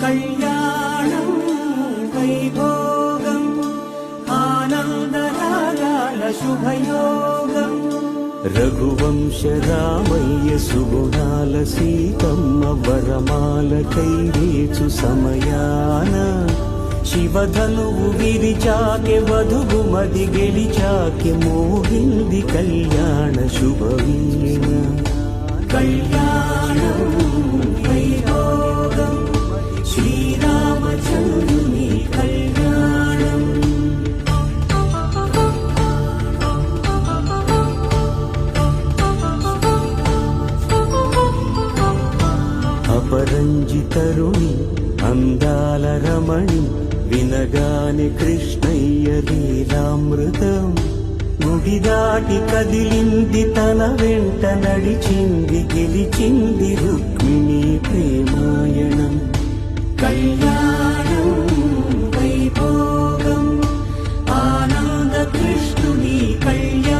కళ్యాణం వైభోగం ఆనందరాగాల శుభయోగం రఘువంశ రామయ్య సుగుణాల సీతమ్మ వరమాల కైవేచు సమయాన శివధనువు విరిచాకె వధువు మది గెలిచాకె మోహింది కళ్యాణ శుభవీణ కళ్యాణం వైభోగం శ్రీరామచంద్రుని కళ్యాణం అపరంజి తరుణి అందాల రమణి వినగాని కృష్ణయ్య లీలామృతం గుడి దాటి కదిలింది తన వెంట నడి